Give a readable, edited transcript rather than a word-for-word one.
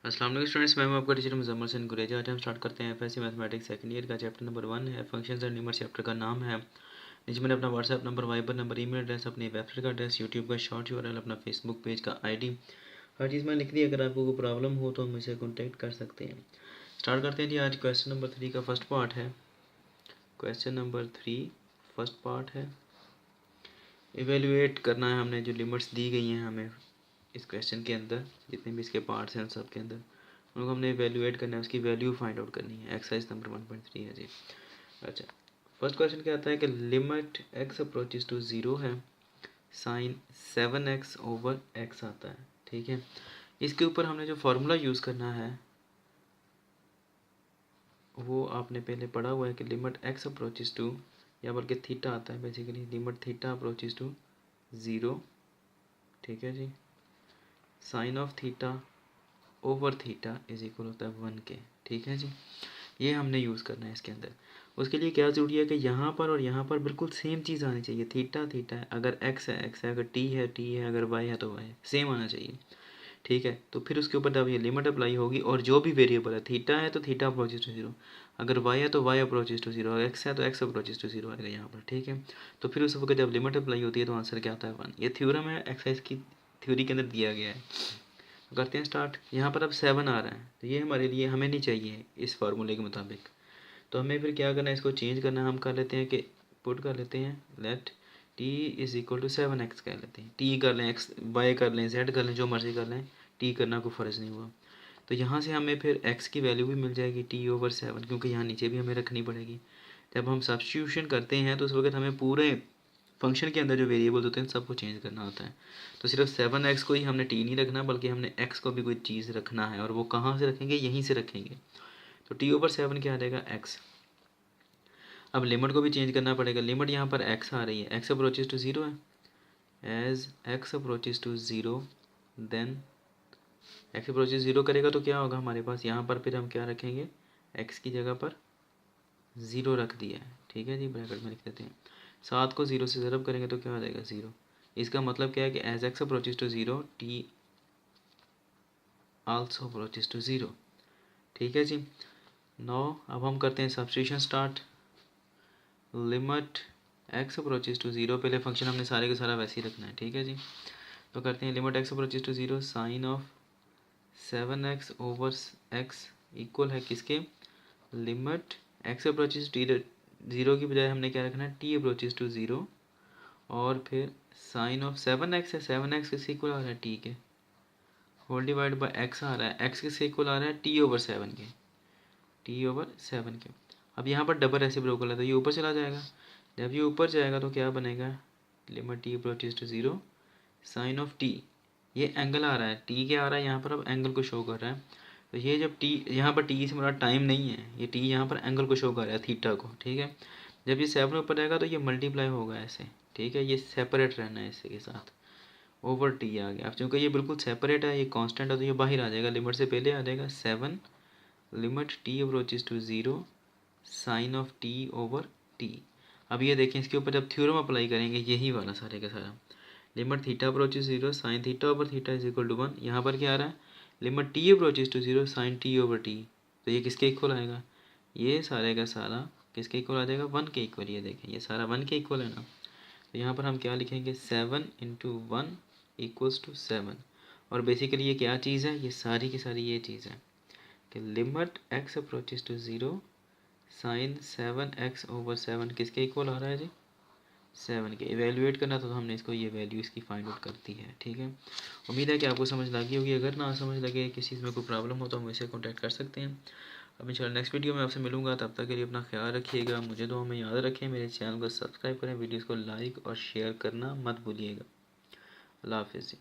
अस्सलाम वालेकुम स्टूडेंट्स, मैं हूं आपका टीचर मुज़म्मिल हसन गुरेजा। आज हम स्टार्ट करते हैं एफएससी मैथमेटिक्स सेकंड ईयर का चैप्टर नंबर 1 है। फंक्शंस एंड नंबर चैप्टर का नाम है। नीचे मैंने अपना WhatsApp number, Viber number, email address, अपनी वेबसाइट का एड्रेस, यूट्यूब का शॉर्ट यूआरएल, अपना फेसबुक पेज का आईडी, हर चीज़ मैंने लिख दी। अगर आपको कोई प्रॉब्लम हो तो मुझसे कॉन्टैक्ट कर सकते हैं। स्टार्ट करते हैं जी। आज क्वेश्चन नंबर 3 का फर्स्ट पार्ट है। क्वेश्चन नंबर 3 फर्स्ट पार्ट है। इवेल्युएट करना है हमने जो लिमिट्स दी गई हैं हमें इस क्वेश्चन के अंदर, जितने भी इसके पार्ट्स हैं सब के अंदर उनको हमने इवेल्युएट करना है, उसकी वैल्यू फाइंड आउट करनी है। एक्सरसाइज नंबर 1.3 है जी। अच्छा, फर्स्ट क्वेश्चन क्या आता है कि लिमिट एक्स अप्रोचेस टू 0 है, साइन 7x ओवर x आता है। ठीक है, इसके ऊपर हमने जो फार्मूला यूज़ करना है वो आपने पहले पढ़ा हुआ है कि लिमिट एक्स अप्रोचेस टू, या बल्कि थीटा आता है basically, limit theta approaches to 0। ठीक है जी, sine of theta over theta is equal होता है 1 के। ठीक है जी, ये हमने यूज़ करना है इसके अंदर। उसके लिए क्या ज़रूरी है कि यहाँ पर और यहाँ पर बिल्कुल सेम चीज़ आनी चाहिए। थीटा थीटा है, अगर एक्स है एक्स है, अगर टी है टी है, अगर वाई है तो वाई है, सेम आना चाहिए। ठीक है, तो फिर उसके ऊपर जब ये लिमिट अप्लाई होगी और जो भी वेरिएबल है, थीटा है तो थीटा अप्रोचेस टू 0, अगर वाई है तो वाई अप्रोचेस टू 0, अगर एक्स है तो एक्स अप्रोचेस टू 0 आएगा यहाँ पर। ठीक है, तो फिर उस वक्त जब लिमिट अप्लाई होती है तो आंसर क्या आता है 1। ये थ्योरम है, एक्सरसाइज की थ्योरी के अंदर दिया गया है। करते हैं स्टार्ट। यहाँ पर अब 7 आ रहा है तो ये हमारे लिए हमें नहीं चाहिए इस फार्मूले के मुताबिक, तो हमें फिर क्या करना है, इसको चेंज करना है। हम कर लेते हैं कि पुट कर लेते हैं let t is equal to 7x कह लेते हैं। टी कर लें, एक्स वाई कर लें, जेड कर लें, जो मर्ज़ी कर लें, टी करना कोई फ़र्ज नहीं हुआ। तो यहाँ से हमें फिर x की वैल्यू भी मिल जाएगी टी ओवर 7, क्योंकि यहाँ नीचे भी हमें रखनी पड़ेगी। जब हम सब्स्टिट्यूशन करते हैं तो उस वक्त हमें पूरे फंक्शन के अंदर जो वेरिएबल्स होते हैं सबको चेंज करना होता है। तो सिर्फ 7x को ही हमने टी नहीं रखना, बल्कि हमने x को भी कोई चीज़ रखना है, और वो कहाँ से रखेंगे, यहीं से रखेंगे। तो टी ओवर 7 क्या आ जाएगा, x। अब लिमिट को भी चेंज करना पड़ेगा। लिमिट यहाँ पर x आ रही है, x अप्रोचेस टू 0 है। As x approaches to 0 then x approaches 0 करेगा तो क्या होगा हमारे पास, यहाँ पर फिर हम क्या रखेंगे, x की जगह पर 0 रख दिया है। ठीक है जी, ब्रैकेट में लिख देते हैं। 7 को 0 से ज़रब करेंगे तो क्या हो जाएगा 0। इसका मतलब क्या है कि as x approaches to 0 t also approaches to 0। ठीक है जी। नो अब हम करते हैं substitution start. Limit x approaches to 0, पहले फंक्शन हमने सारे का सारा वैसे ही रखना है। ठीक है जी, तो करते हैं limit x approaches to 0, sine of 7x over x equal है किसके, लिमिट एक्स अप्रोचेस टू 0 की बजाय हमने क्या रखना है, t अप्रोचेस टू 0, और फिर साइन ऑफ 7x है, 7x किसके इक्वल आ रहा है, t के, होल डिवाइड बाय x आ रहा है, x किसके इक्वल आ रहा है, t ओवर 7 के, t ओवर 7 के। अब यहाँ पर डबल रेसिप्रोकल है तो ये ऊपर चला जाएगा। जब ये ऊपर जाएगा तो क्या बनेगा, limit t approaches to 0, sine of t, ये एंगल आ रहा है, टी क्या आ रहा है यहाँ पर, अब एंगल को शो कर रहा है। तो ये जब टी यहाँ पर टी से मेरा टाइम नहीं है, ये टी यहाँ पर एंगल को शो कर रहा है, थीटा को। ठीक है, जब ये 7 ऊपर जाएगा तो ये मल्टीप्लाई होगा ऐसे। ठीक है, ये सेपरेट रहना है इससे के साथ, ओवर टी आ गया। अब चूँकि ये बिल्कुल सेपरेट है, ये कॉन्स्टेंट है, तो ये बाहर आ जाएगा, लिमिट से पहले आ जाएगा 7 limit t approaches to 0 sine of t over t. अब ये देखें, इसके ऊपर जब थ्योरम अप्लाई करेंगे, यही वाला सारे का सारा, limit theta approaches 0 sine theta over theta is equal to 1। यहाँ पर क्या आ रहा है, limit t approaches to 0 sine t over t, तो ये किसके इक्वल आएगा, ये सारे का सारा किसके इक्वल आ जाएगा, 1 के इक्वल। ये देखें, ये सारा 1 के इक्वल है ना। तो यहाँ पर हम क्या लिखेंगे, 7 इंटू 1 इक्वल्स टू 7। और बेसिकली ये क्या चीज़ है, ये सारी की सारी ये चीज़ है कि limit x approaches to 0 sine 7x over 7 किसके इक्वल आ रहा है जी, 7 के। इवेल्युएट करना तो हमने इसको, ये वैल्यू इसकी फाइंड आउट करती है। ठीक है, उम्मीद है कि आपको समझ लगी होगी। अगर ना समझ लगे, किसी चीज़ में कोई प्रॉब्लम हो तो हम इसे कॉन्टैक्ट कर सकते हैं। अब इंशाल्लाह नेक्स्ट वीडियो में आपसे मिलूंगा, तब तक के लिए अपना ख्याल रखिएगा, मुझे दुआ में याद रखें, मेरे चैनल को सब्सक्राइब करें, वीडियोज़ को लाइक और शेयर करना मत भूलिएगा। अल्लाह हाफिज़ जी।